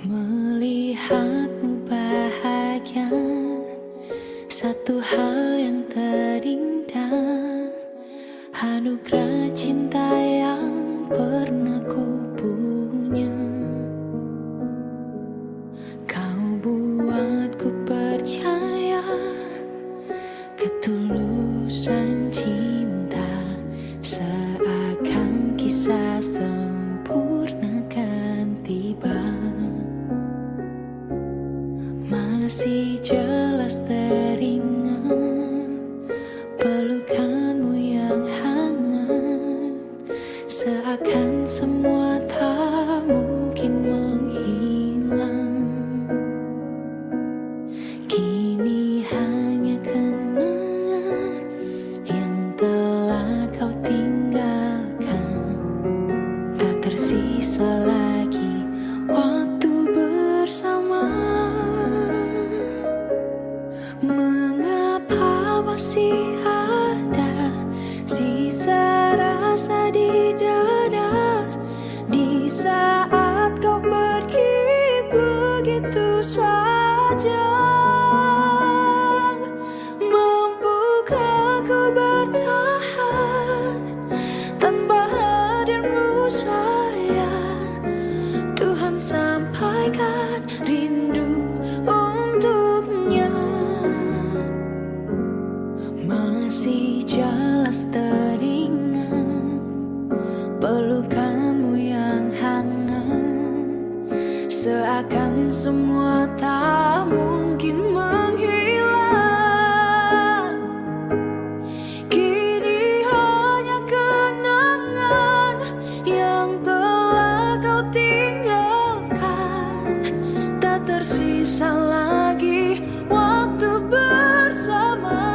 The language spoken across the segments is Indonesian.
Melihatmu bahagia, satu hal yang terindah, anugerah cinta yang pernah ku punya. Kau buatku percaya ketulusan cinta, seakan kisah sempurna kan tiba. Masih jelas teringat pelukanmu yang hangat, seakan semua tak mungkin menghilang. Kini hanya kenangan yang telah kau tinggalkan, tak tersisa lagi waktu bersama. Mengapa masih ada sisa rasa di dada, di saat kau pergi begitu saja? Mampukah ku bertahan tanpa hadirmu sayang? Tuhan sampaikan rindu untuknya. Masih jelas teringat pelukanmu yang hangat, seakan semua tak mungkin menghilang. Kini hanya kenangan yang telah kau tinggalkan, tak tersisa lagi waktu bersama.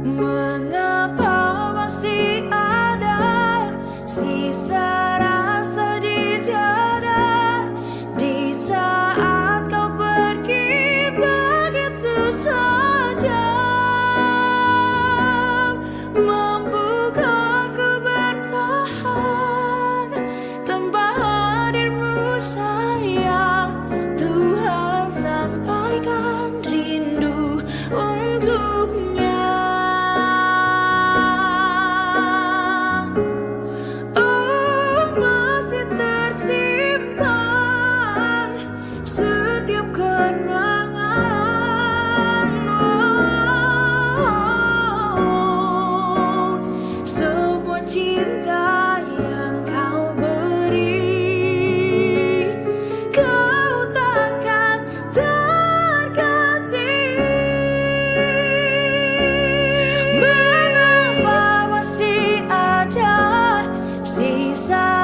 Mengapa masih ada sisa rasa di dada, di saat kau pergi begitu saja? Mampukah ku bertahan tanpa hadirmu sayang? Tuhan sampaikan rindu untuknya. Masih tersimpan setiap kenangan, semua cinta yang kau beri, kau takkan terganti. Mengapa masih ada sisa